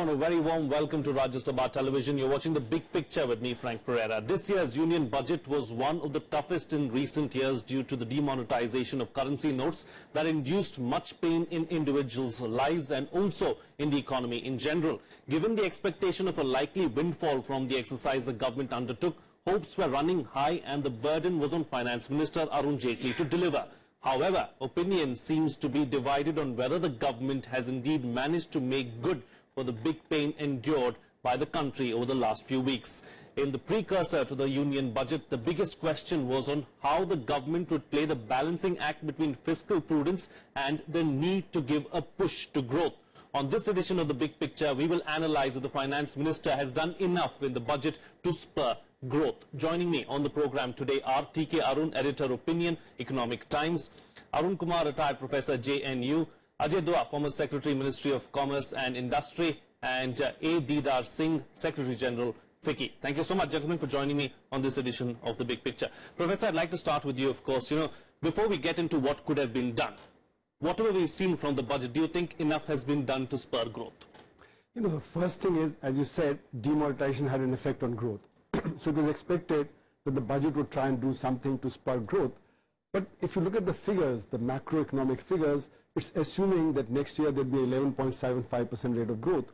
everyone, a very warm welcome to Rajya Sabha Television. You're watching The Big Picture with me, Frank Pereira. This year's union budget was one of the toughest in recent years due to the demonetization of currency notes that induced much pain in individuals' lives and also in the economy in general. Given the expectation of a likely windfall from the exercise the government undertook, hopes were running high and the burden was on Finance Minister Arun to deliver. However, opinion seems to be divided on whether the government has indeed managed to make good for the big pain endured by the country over the last few weeks. In the precursor to the union budget, the biggest question was on how the government would play the balancing act between fiscal prudence and the need to give a push to growth. On this edition of The Big Picture, we will analyze if the Finance Minister has done enough in the budget to spur growth. Joining me on the program today are TK Arun, Editor Opinion, Economic Times, Arun Kumar, retired Professor, JNU, Ajay, former Secretary, Ministry of Commerce and Industry, and A. Didar Singh, Secretary General, FICCI. Thank you so much, gentlemen, for joining me on this edition of The Big Picture. Professor, I'd like to start with you, of course. Before we get into what could have been done, whatever we've seen from the budget, do you think enough has been done to spur growth? The first thing is, as you said, demonetization had an effect on growth. So it was expected that the budget would try and do something to spur growth. But if you look at the figures, the macroeconomic figures, it's assuming that next year there'll be 11.75% rate of growth.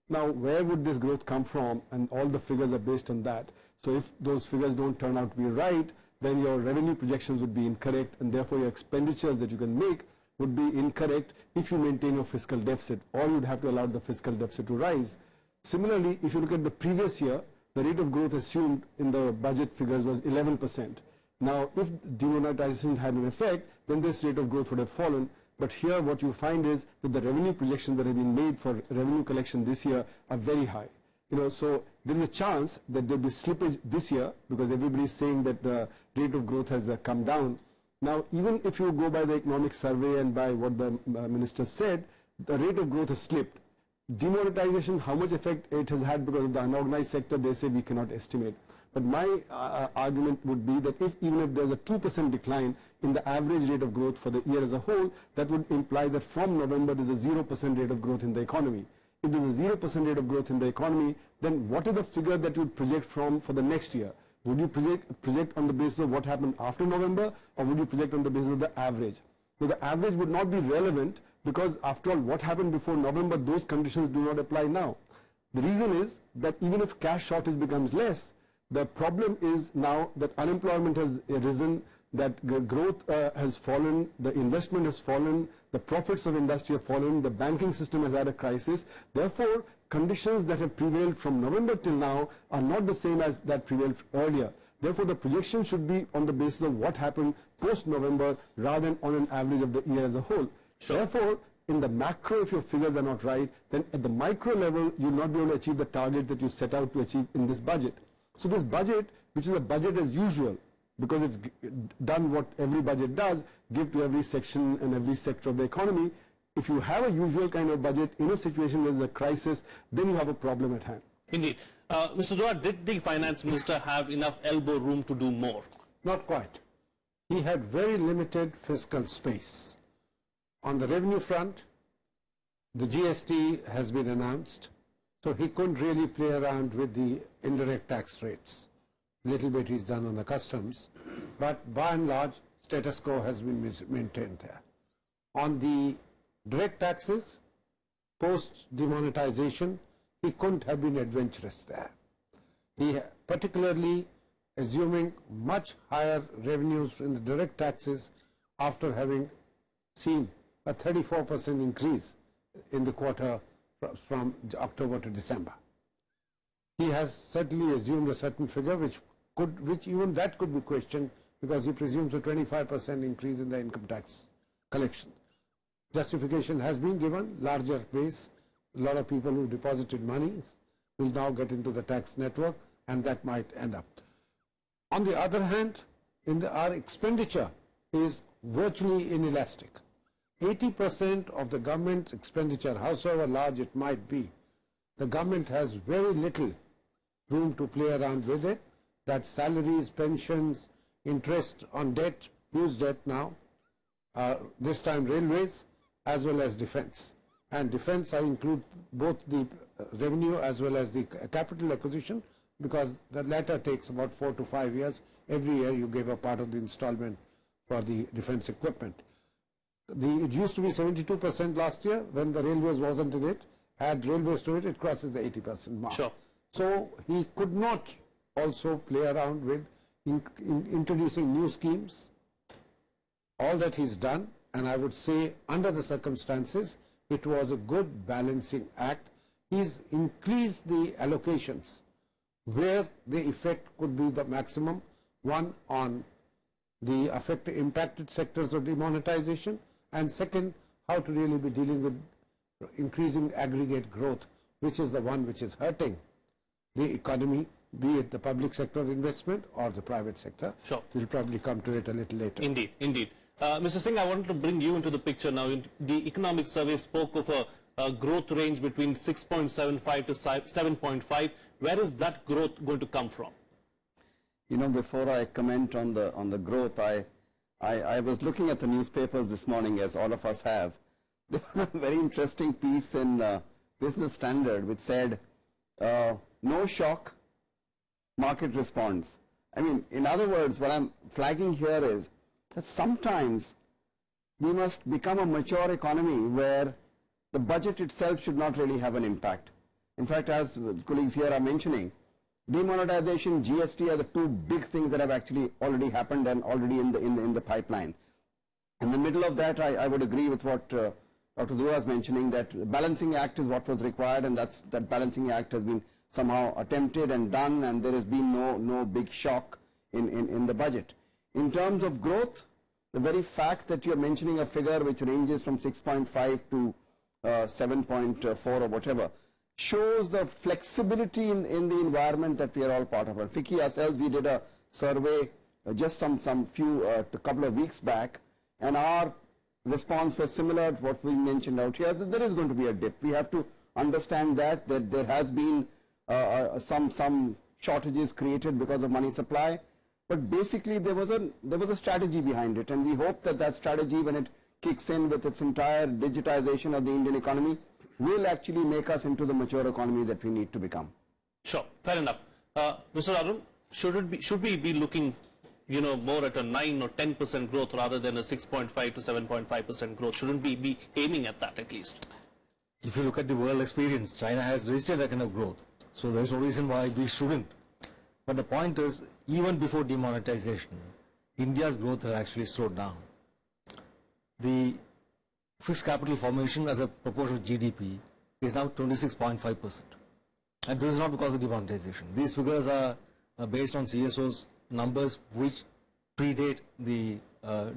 Now, where would this growth come from? And all the figures are based on that. So if those figures don't turn out to be right, then your revenue projections would be incorrect, and therefore your expenditures that you can make would be incorrect if you maintain your fiscal deficit, or you'd have to allow the fiscal deficit to rise. Similarly, if you look at the previous year, the rate of growth assumed in the budget figures was 11%. Now, if demonetization had an effect, then this rate of growth would have fallen. But here what you find is that the revenue projections that have been made for revenue collection this year are very high. So there is a chance that there will be slippage this year because everybody is saying that the rate of growth has come down. Now, even if you go by the economic survey and by what the minister said, the rate of growth has slipped. Demonetization, how much effect it has had because of the unorganized sector, they say we cannot estimate. But my argument would be that even if there's a 2% decline in the average rate of growth for the year as a whole, that would imply that from November there's a 0% rate of growth in the economy. If there's a 0% rate of growth in the economy, then what is the figure that you would project from for the next year? Would you project on the basis of what happened after November, or would you project on the basis of the average? So the average would not be relevant because after all, what happened before November, those conditions do not apply now. The reason is that even if cash shortage becomes less, the problem is now that unemployment has risen, that growth has fallen, the investment has fallen, the profits of industry have fallen, the banking system has had a crisis. Therefore, conditions that have prevailed from November till now are not the same as that prevailed earlier. Therefore, the projection should be on the basis of what happened post-November rather than on an average of the year as a whole. Sure. Therefore, in the macro, if your figures are not right, then at the micro level, you will not be able to achieve the target that you set out to achieve in this budget. So this budget, which is a budget as usual, because it's done what every budget does, give to every section and every sector of the economy. If you have a usual kind of budget in a situation where there's a crisis, then you have a problem at hand. Indeed. Mr. Didar, did the Finance Minister have enough elbow room to do more? Not quite. He had very limited fiscal space. On the revenue front, the GST has been announced, so he couldn't really play around with the indirect tax rates. Little bit is done on the customs, but by and large, status quo has been maintained there. On the direct taxes, post-demonetization, he couldn't have been adventurous there. He, particularly assuming much higher revenues in the direct taxes after having seen a 34% increase in the quarter from October to December. He has certainly assumed a certain figure which even that could be questioned because he presumes a 25% increase in the income tax collection. Justification has been given, larger base, a lot of people who deposited monies will now get into the tax network, and that might end up. On the other hand, our expenditure is virtually inelastic. 80% of the government's expenditure, however large it might be, the government has very little room to play around with it. That's salaries, pensions, interest on debt, huge debt now, this time railways, as well as defense. And defense, I include both the revenue as well as the capital acquisition, because the latter takes about 4 to 5 years. Every year you give a part of the installment for the defense equipment. It used to be 72% last year when the railways wasn't in it. Add railways to it, it crosses the 80% mark. Sure. So he could not also play around with introducing new schemes. All that he's done, and I would say under the circumstances, it was a good balancing act. He's increased the allocations where the effect could be the maximum, one on the impacted sectors of demonetization, and second, how to really be dealing with increasing aggregate growth, which is the one which is hurting the economy, be it the public sector investment or the private sector. Sure. We'll probably come to it a little later. Indeed, indeed. Mr. Singh, I wanted to bring you into the picture now. The economic survey spoke of a growth range between 6.75 to 7.5. Where is that growth going to come from? You know, before I comment on the growth, I was looking at the newspapers this morning, as all of us have. There was a very interesting piece in Business Standard which said, no shock, market responds. I mean, in other words, what I'm flagging here is that sometimes we must become a mature economy where the budget itself should not really have an impact. In fact, as colleagues here are mentioning, demonetization, GST are the two big things that have actually already happened and already in the pipeline. In the middle of that, I would agree with what Dr. Dua was mentioning, that balancing act is what was required, and that balancing act has been somehow attempted and done, and there has been no big shock in the budget. In terms of growth, the very fact that you're mentioning a figure which ranges from 6.5 to 7.4 or whatever, shows the flexibility in the environment that we are all part of. And FICCI ourselves, we did a survey just a couple of weeks back, and our response was similar to what we mentioned out here, that there is going to be a dip. We have to understand that there has been some shortages created because of money supply, but basically there was a strategy behind it, and we hope that strategy, when it kicks in with its entire digitization of the Indian economy, will actually make us into the mature economy that we need to become. Sure, fair enough. Mr. Arun, should we be looking, more at a 9 or 10% growth rather than a 6.5 to 7.5% growth? Shouldn't we be aiming at that at least? If you look at the world experience, China has registered that kind of growth. So there's no reason why we shouldn't. But the point is, even before demonetization, India's growth has actually slowed down. The fixed capital formation as a proportion of GDP is now 26.5%. And this is not because of demonetization. These figures are based on CSO's numbers which predate the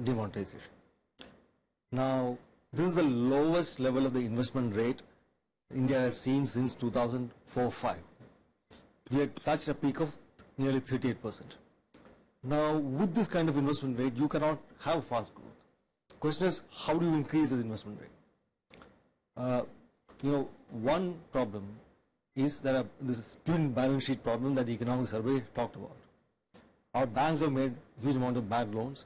demonetization. Now, this is the lowest level of the investment rate India has seen since 2004-05. We had touched a peak of nearly 38%. Now, with this kind of investment rate, you cannot have fast growth. The question is, how do you increase this investment rate? One problem is that this twin balance sheet problem that the economic survey talked about. Our banks have made huge amount of bad loans.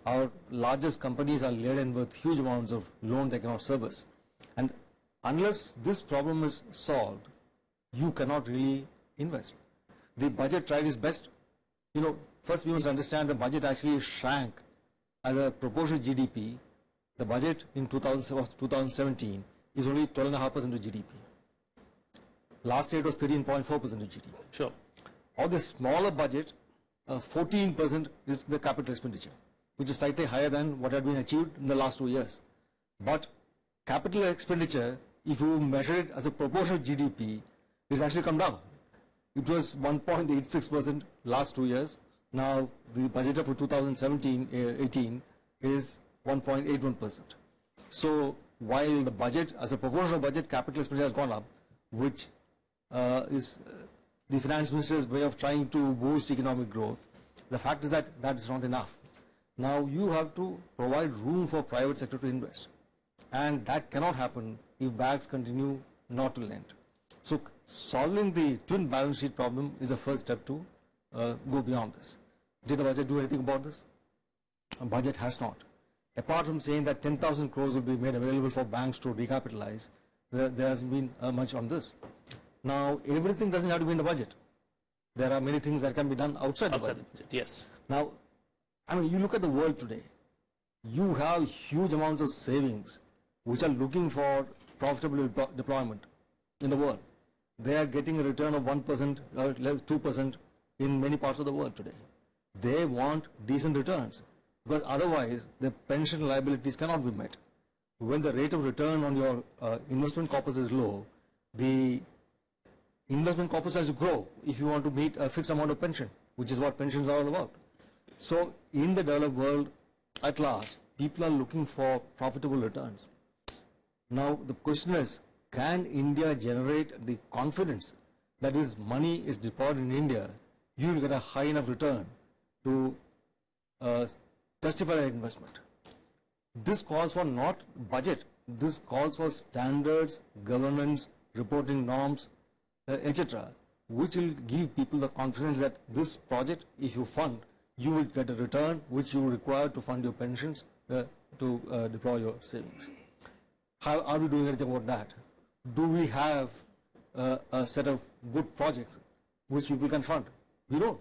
Our largest companies are laden with huge amounts of loan they cannot service. And unless this problem is solved, you cannot really invest. The budget tried its best. First we must understand the budget actually shrank as a proportion of GDP. The budget in 2017 is only 12.5% of GDP. Last year it was 13.4% of GDP. Sure. Of the smaller budget, 14% is the capital expenditure, which is slightly higher than what had been achieved in the last 2 years. But capital expenditure, if you measure it as a proportion of GDP, it's actually come down. It was 1.86% last 2 years. Now the budget for 2017-18 is 1.81%. So while the budget, as a proportion of budget, capital expenditure has gone up, which is the finance minister's way of trying to boost economic growth, the fact is that is not enough. Now you have to provide room for private sector to invest, and that cannot happen if banks continue not to lend. So solving the twin balance sheet problem is the first step to go beyond this. Did the budget do anything about this? The budget has not. Apart from saying that 10,000 crores will be made available for banks to recapitalize, there hasn't been much on this. Now, everything doesn't have to be in the budget. There are many things that can be done outside the Outside budget. the budget, yes. Now, I mean, you look at the world today, you have huge amounts of savings which are looking for profitable deployment in the world. They are getting a return of 1% or 2% in many parts of the world today. They want decent returns because otherwise their pension liabilities cannot be met. When the rate of return on your investment corpus is low, the investment corpus has to grow if you want to meet a fixed amount of pension, which is what pensions are all about. So in the developed world at large, people are looking for profitable returns. Now the question is, can India generate the confidence that is money is deployed in India, you will get a high enough return to justify that investment? This calls for not budget, this calls for standards, governance, reporting norms, etc., which will give people the confidence that this project, if you fund, you will get a return which you require to fund your pensions, to deploy your savings. How are we doing anything about that? Do we have a set of good projects which people can fund? We don't.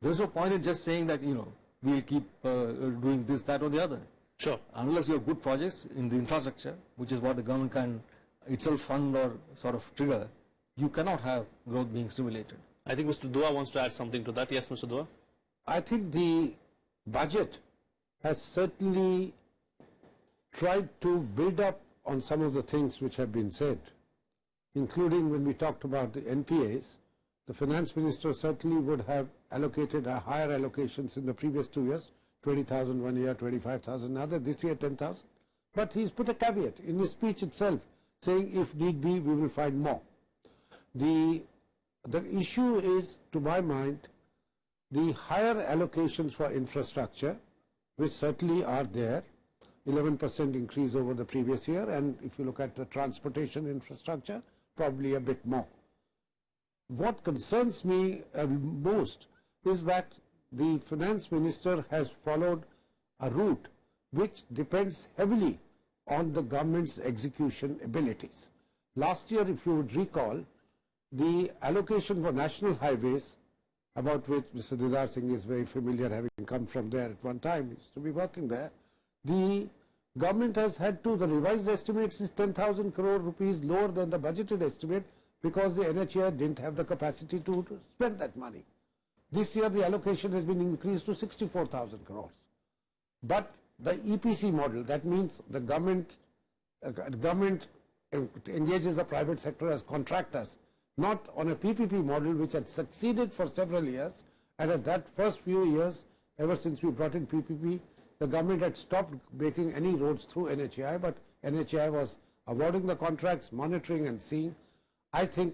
There's no point in just saying that, we'll keep doing this, that or the other. Sure. Unless you have good projects in the infrastructure, which is what the government can itself fund or sort of trigger, you cannot have growth being stimulated. I think Mr. Dua wants to add something to that. Yes, Mr. Dua? I think the budget has certainly tried to build up on some of the things which have been said, including when we talked about the NPAs. The finance minister certainly would have allocated a higher allocations in the previous 2 years, 20,000 one year, 25,000 another, this year 10,000. But he's put a caveat in his speech itself, saying if need be, we will find more. The issue is, to my mind, the higher allocations for infrastructure, which certainly are there, 11% increase over the previous year, and if you look at the transportation infrastructure, probably a bit more. What concerns me most is that the finance minister has followed a route which depends heavily on the government's execution abilities. Last year, if you would recall, the allocation for national highways, about which Mr. Didar Singh is very familiar, having come from there at one time, he used to be working there, the government has had to, the revised estimates is 10,000 crore rupees lower than the budgeted estimate because the NHAI didn't have the capacity to spend that money. This year the allocation has been increased to 64,000 crores. But the EPC model, that means the government engages the private sector as contractors, not on a PPP model which had succeeded for several years, and at that first few years, ever since we brought in PPP, the government had stopped making any roads through NHAI, but NHAI was awarding the contracts, monitoring and seeing. I think,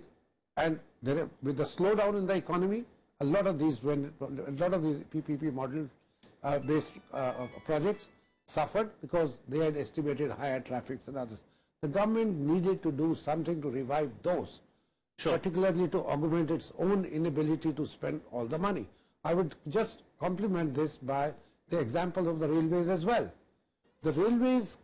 and with the slowdown in the economy, a lot of these PPP model based projects suffered because they had estimated higher traffics and others. The government needed to do something to revive those, particularly to augment its own inability to spend all the money. I would just complement this by the example of the railways as well. The railways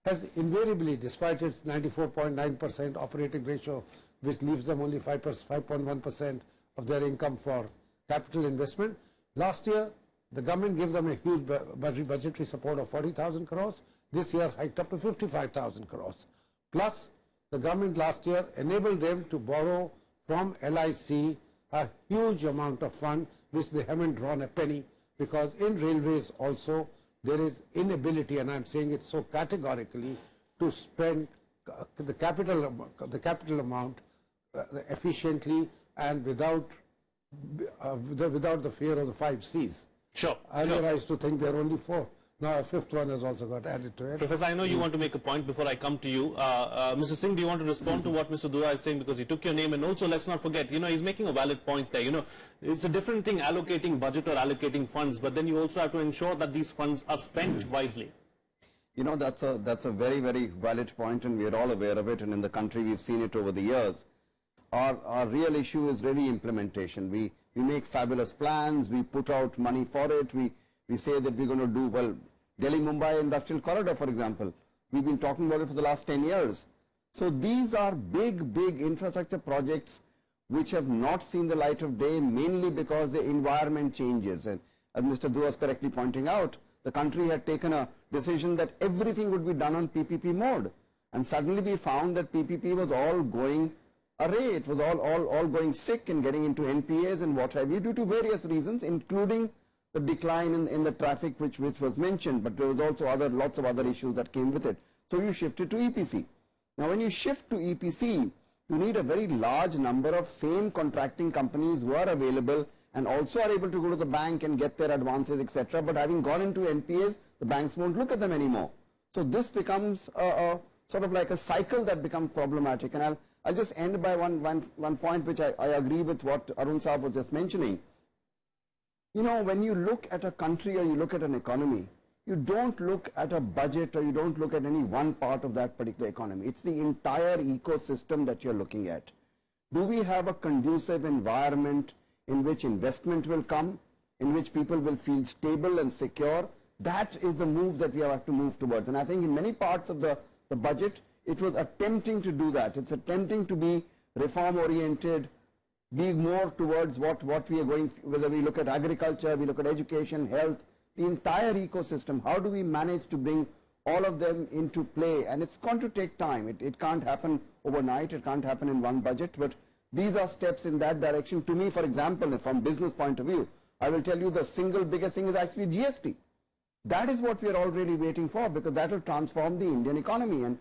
has invariably, despite its 94.9% operating ratio, which leaves them only 5.1% of their income for capital investment. Last year, the government gave them a huge budgetary support of 40,000 crores. This year, hiked up to 55,000 crores. Plus, the government last year enabled them to borrow from LIC a huge amount of fund, which they haven't drawn a penny, because in railways also there is inability, and I'm saying it so categorically, to spend the capital amount efficiently and without the fear of the 5 C's. Sure. Earlier I used to think there are only 4. Now a 5th one has also got added to it. Professor, I know you want to make a point before I come to you. Mr. Singh, do you want to respond to what Mr. Dua is saying, because he took your name? And also, let's not forget, he's making a valid point there. It's a different thing allocating budget or allocating funds, but then you also have to ensure that these funds are spent wisely. That's a very, very valid point, and we are all aware of it, and in the country we've seen it over the years. Our real issue is really implementation. We make fabulous plans, we put out money for it, we say that we're going to do, well, Delhi-Mumbai Industrial Corridor, for example. We've been talking about it for the last 10 years. So these are big, big infrastructure projects which have not seen the light of day, mainly because the environment changes. And as Mr. Dua was correctly pointing out, the country had taken a decision that everything would be done on PPP mode. And suddenly we found that PPP was all going array. It was all going sick and getting into NPAs and what have you, due to various reasons, including the decline in the traffic which was mentioned, but there was also lots of other issues that came with it. So you shifted to EPC. Now when you shift to EPC, you need a very large number of same contracting companies who are available and also are able to go to the bank and get their advances, etc. But having gone into NPAs, the banks won't look at them anymore. So this becomes a sort of like a cycle that becomes problematic. And I'll just end by one point which I agree with what Arun Saab was just mentioning. You know, when you look at a country or you look at an economy, you don't look at a budget or you don't look at any one part of that particular economy. It's the entire ecosystem that you're looking at. Do we have a conducive environment in which investment will come, in which people will feel stable and secure? That is the move that we have to move towards. And I think in many parts of the budget, it was attempting to do that. It's attempting to be reform-oriented, be more towards what we are going, whether we look at agriculture, we look at education, health, the entire ecosystem. How do we manage to bring all of them into play? And it's going to take time. It can't happen overnight. It can't happen in one budget. But these are steps in that direction. To me, for example, from business point of view, I will tell you the single biggest thing is actually GST. That is what we are all really waiting for, because that will transform the Indian economy. And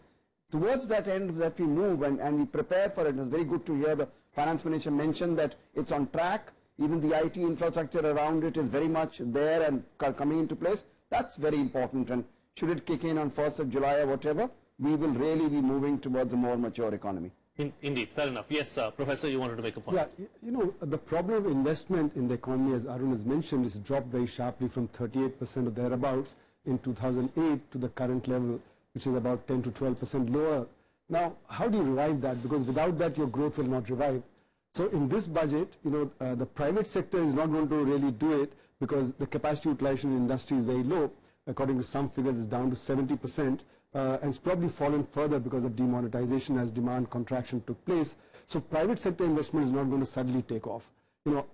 towards that end that we move and we prepare for it. It's very good to hear the Finance Minister mention that it's on track. Even the IT infrastructure around it is very much there and coming into place. That's very important, and should it kick in on 1st of July or whatever, we will really be moving towards a more mature economy. Indeed, fair enough. Yes, Professor, you wanted to make a point. Yeah, you know, the problem of investment in the economy, as Arun has mentioned, is dropped very sharply from 38% or thereabouts in 2008 to the current level, which is about 10 to 12% lower. Now, how do you revive that? Because without that, your growth will not revive. So in this budget, you know, the private sector is not going to really do it, because the capacity utilization in industry is very low. According to some figures, it's down to 70%, and it's probably fallen further because of demonetization as demand contraction took place. So private sector investment is not going to suddenly take off. You know,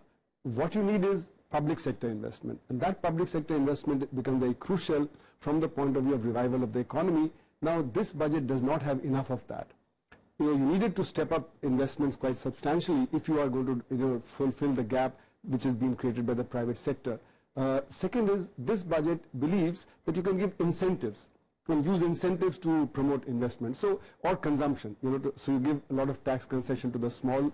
what you need is public sector investment, and that public sector investment becomes very crucial from the point of view of revival of the economy. Now, this budget does not have enough of that. You know, you needed to step up investments quite substantially if you are going to, you know, fulfill the gap which has been created by the private sector. Second is, this budget believes that you can give incentives, you can use incentives to promote investment, so, or consumption. You know, so you give a lot of tax concession to the small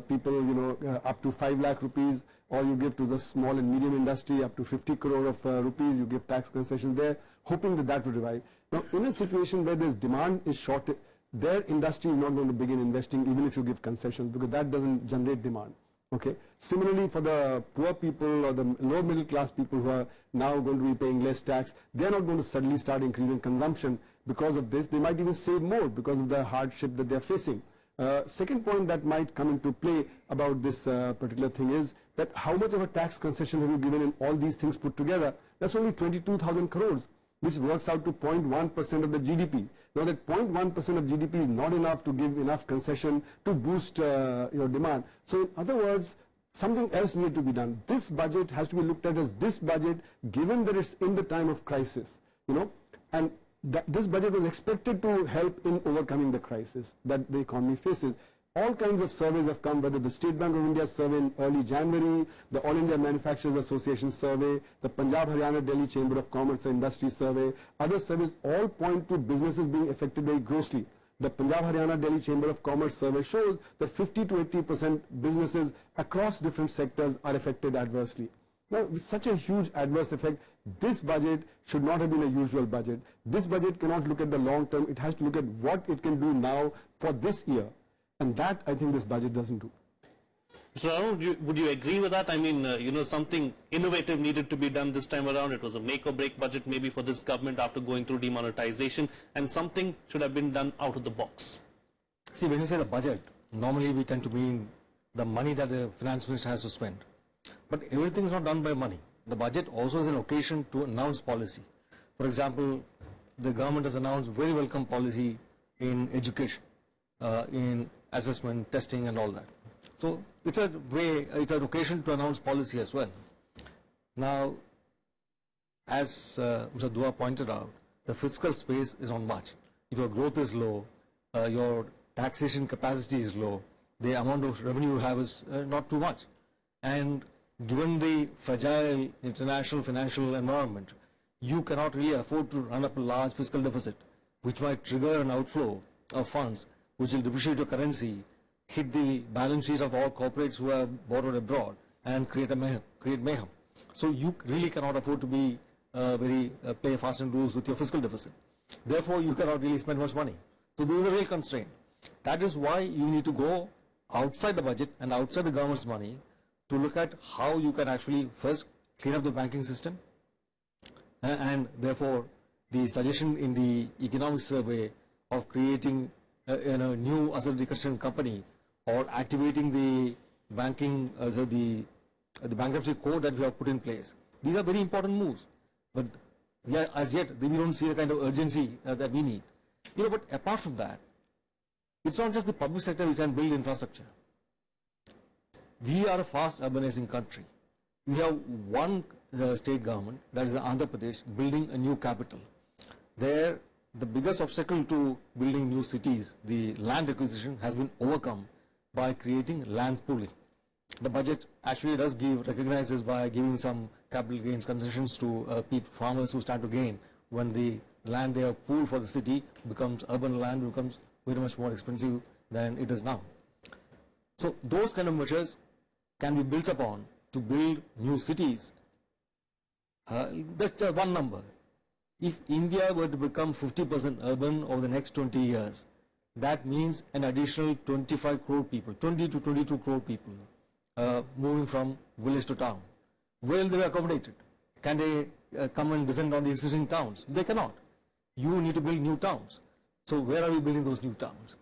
people, you know, up to 5 lakh rupees, or you give to the small and medium industry up to 50 crore of rupees, you give tax concession there, hoping that that will revive. Now, in a situation where this demand is short, their industry is not going to begin investing even if you give concessions, because that doesn't generate demand. Okay. Similarly, for the poor people or the lower middle class people who are now going to be paying less tax, they are not going to suddenly start increasing consumption because of this. They might even save more because of the hardship that they are facing. Second point that might come into play about this particular thing is that how much of a tax concession have you given in all these things put together? That's only 22,000 crores, which works out to 0.1% of the GDP. Now that 0.1% of GDP is not enough to give enough concession to boost your demand. So in other words, something else needs to be done. This budget has to be looked at as this budget, given that it's in the time of crisis, you know, and this budget was expected to help in overcoming the crisis that the economy faces. All kinds of surveys have come, whether the State Bank of India survey in early January, the All India Manufacturers Association survey, the Punjab, Haryana, Delhi Chamber of Commerce and Industry survey, other surveys all point to businesses being affected very grossly. The Punjab, Haryana, Delhi Chamber of Commerce survey shows that 50 to 80% businesses across different sectors are affected adversely. Now, with such a huge adverse effect, this budget should not have been a usual budget. This budget cannot look at the long term. It has to look at what it can do now for this year. And that, I think, this budget doesn't do. Mr. Arun, would you agree with that? I mean, you know, something innovative needed to be done this time around. It was a make or break budget maybe for this government after going through demonetization, and something should have been done out of the box. See, when you say the budget, normally we tend to mean the money that the finance minister has to spend. But everything is not done by money. The budget also is an occasion to announce policy. For example, the government has announced very welcome policy in education, in assessment, testing and all that. So it's a way, it's an occasion to announce policy as well. Now, as Mr. Dua pointed out, the fiscal space is on march. If your growth is low, your taxation capacity is low, the amount of revenue you have is not too much. And given the fragile international financial environment, you cannot really afford to run up a large fiscal deficit, which might trigger an outflow of funds, which will depreciate your currency, hit the balance sheets of all corporates who have borrowed abroad, and create mayhem. So you really cannot afford to be play fast and loose with your fiscal deficit. Therefore, you cannot really spend much money. So this is a real constraint. That is why you need to go outside the budget and outside the government's money to look at how you can actually first clean up the banking system, and therefore the suggestion in the economic survey of creating a new asset reconstruction company or activating the banking the bankruptcy code that we have put in place. These are very important moves, but yeah, as yet we don't see the kind of urgency that we need. But apart from that, it's not just the public sector we can build infrastructure. We are a fast urbanizing country. We have one state government, that is Andhra Pradesh, building a new capital. There, the biggest obstacle to building new cities, the land acquisition, has been overcome by creating land pooling. The budget actually does recognize this by giving some capital gains concessions to farmers who stand to gain when the land they have pooled for the city becomes urban land, becomes very much more expensive than it is now. So those kind of measures can be built upon to build new cities. Just one number. If India were to become 50% urban over the next 20 years, that means an additional 25 crore people, 20 to 22 crore people moving from village to town. Where will they be accommodated? Can they come and descend on the existing towns? They cannot. You need to build new towns. So where are we building those new towns?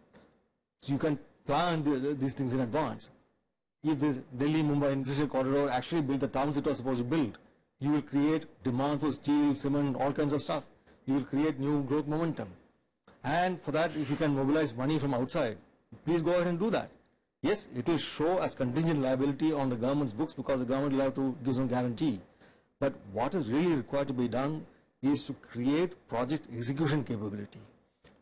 So you can plan these things in advance. If this Delhi-Mumbai industrial corridor actually build the towns it was supposed to build, you will create demand for steel, cement, all kinds of stuff. You will create new growth momentum. And for that, if you can mobilize money from outside, please go ahead and do that. Yes, it will show as contingent liability on the government's books because the government will have to give some guarantee. But what is really required to be done is to create project execution capability,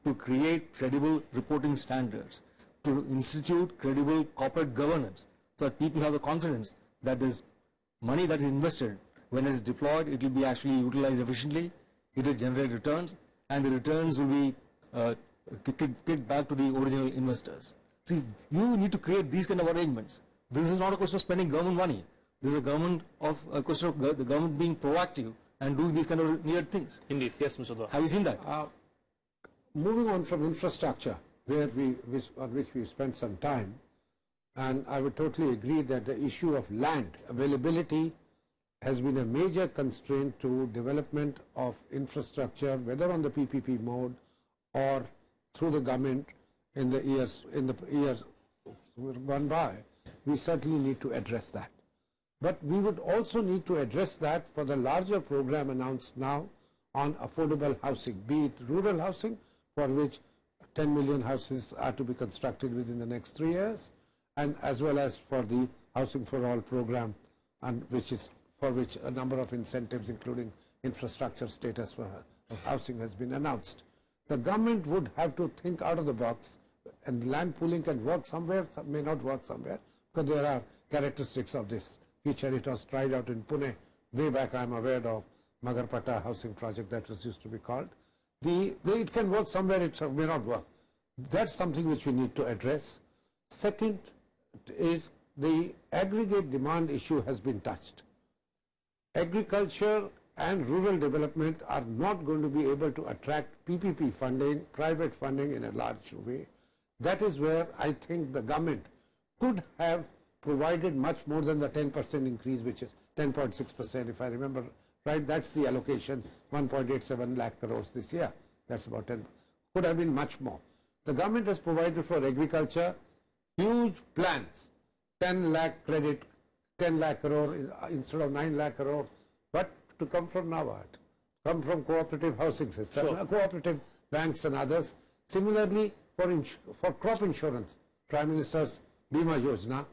to create credible reporting standards, to institute credible corporate governance so that people have the confidence that this money that is invested, when it is deployed, it will be actually utilized efficiently, it will generate returns, and the returns will be kicked back to the original investors. See, you need to create these kind of arrangements. This is not a question of spending government money. This is a question of the government being proactive and doing these kind of needed things. Indeed. Yes, Mr. Dua. Have you seen that? Moving on from infrastructure, on which we spent some time, and I would totally agree that the issue of land availability has been a major constraint to development of infrastructure, whether on the PPP mode or through the government in the years gone by. We certainly need to address that. But we would also need to address that for the larger program announced now on affordable housing, be it rural housing, for which 10 million houses are to be constructed within the next 3 years, and as well as for the Housing for All program, and for which a number of incentives, including infrastructure status for housing, has been announced. The government would have to think out of the box, and land pooling can work somewhere, some may not work somewhere, because there are characteristics of this feature. It was tried out in Pune way back. I am aware of Magarpata housing project that was used to be called. It can work somewhere, it may not work. That's something which we need to address. Second is the aggregate demand issue has been touched. Agriculture and rural development are not going to be able to attract PPP funding, private funding in a large way. That is where I think the government could have provided much more than the 10% increase, which is 10.6%, if I remember right. That's the allocation, 1.87 lakh crores this year. That's about 10. Could have been much more. The government has provided for agriculture huge plans, 10 lakh credit, 10 lakh crore instead of 9 lakh crore. But to come from now what? Come from cooperative housing system, cooperative banks and others. Similarly, for crop insurance, Prime Minister's Bima Yojana,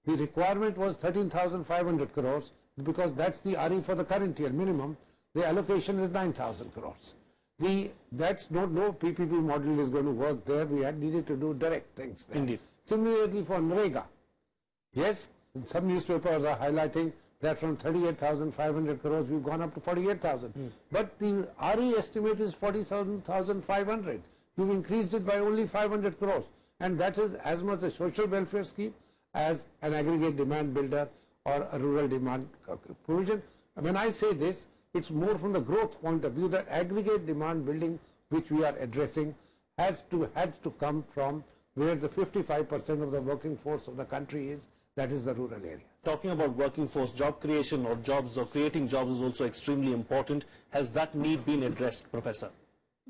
the requirement was 13,500 crores because that's the RE for the current year minimum. The allocation is 9,000 crores. That's no PPP model is going to work there. We had needed to do direct things there. Indeed. Similarly for NREGA, yes, some newspapers are highlighting that from 38,500 crores we've gone up to 48,000. But the RE estimate is 47,500. You've increased it by only 500 crores. And that is as much a social welfare scheme as an aggregate demand builder or a rural demand provision. When I say this, it's more from the growth point of view that aggregate demand building which we are addressing has to come from where the 55% of the working force of the country is, that is the rural area. Talking about working force, job creation or jobs or creating jobs is also extremely important. Has that need been addressed, Professor?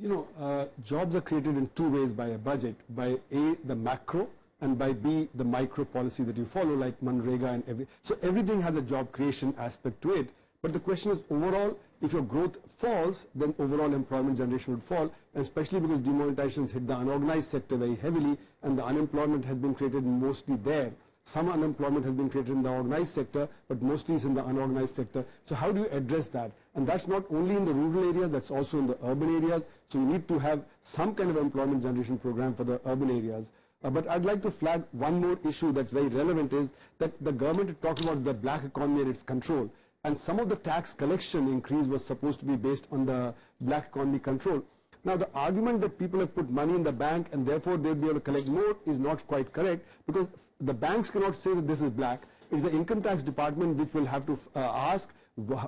You know, jobs are created in two ways by a budget, by A, the macro, and by B, the micro policy that you follow, like Manrega and so everything has a job creation aspect to it. But the question is, overall, if your growth falls, then overall employment generation would fall, especially because demonetization has hit the unorganized sector very heavily, and the unemployment has been created mostly there. Some unemployment has been created in the organized sector, but mostly is in the unorganized sector. So how do you address that? And that's not only in the rural areas, that's also in the urban areas. So you need to have some kind of employment generation program for the urban areas. But I'd like to flag one more issue that's very relevant, is that the government talked about the black economy and its control. And some of the tax collection increase was supposed to be based on the black economy control. Now, the argument that people have put money in the bank and therefore they'll be able to collect more is not quite correct, because the banks cannot say that this is black. It's the income tax department which will have to ask,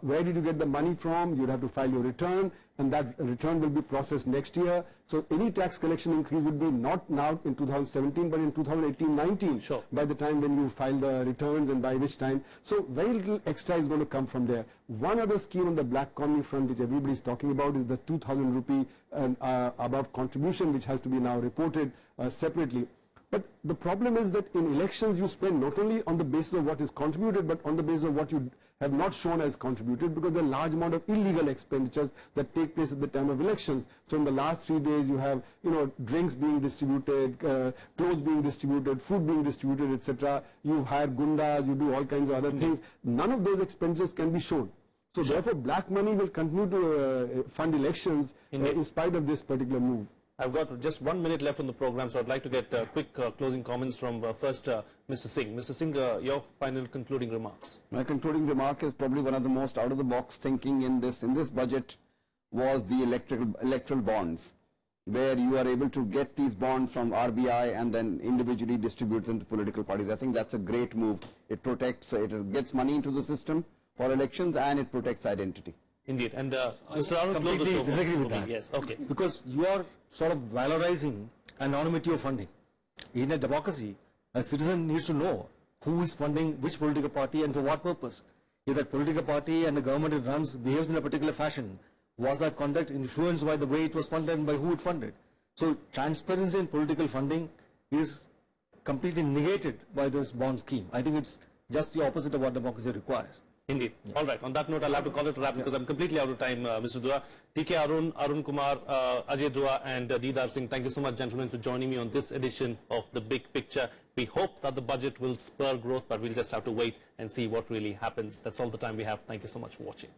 where did you get the money from? You'll have to file your return, and that return will be processed next year. So any tax collection increase would be not now in 2017, but in 2018-19. Sure. By the time when you file the returns, and by which time. So very little extra is going to come from there. One other scheme on the black economy front which everybody is talking about is the 2,000 rupee above contribution, which has to be now reported separately. But the problem is that in elections you spend not only on the basis of what is contributed, but on the basis of what you have not shown as contributed, because there are a large amount of illegal expenditures that take place at the time of elections. So in the last 3 days you have, you know, drinks being distributed, clothes being distributed, food being distributed, etc. You hire gundas, you do all kinds of other things. None of those expenditures can be shown. So therefore black money will continue to fund elections in spite of this particular move. I've got just 1 minute left on the program, so I'd like to get quick closing comments from first Mr. Singh. Mr. Singh, your final concluding remarks. My concluding remark is probably one of the most out-of-the-box thinking in this budget was the electoral bonds, where you are able to get these bonds from RBI and then individually distribute them to political parties. I think that's a great move. It protects, it gets money into the system for elections, and it protects identity. Indeed. And Mr. Arun, completely disagree with that. Yes, okay. Because you are sort of valorizing anonymity of funding. In a democracy, a citizen needs to know who is funding which political party and for what purpose. If that political party and the government it runs behaves in a particular fashion, was that conduct influenced by the way it was funded and by who it funded? So transparency in political funding is completely negated by this bond scheme. I think it's just the opposite of what democracy requires. Indeed. Yeah. All right. On that note, I'll have to call it a wrap because I'm completely out of time, Mr. Dua. TK Arun, Arun Kumar, Ajay Dua and Didar Singh, thank you so much, gentlemen, for joining me on this edition of The Big Picture. We hope that the budget will spur growth, but we'll just have to wait and see what really happens. That's all the time we have. Thank you so much for watching.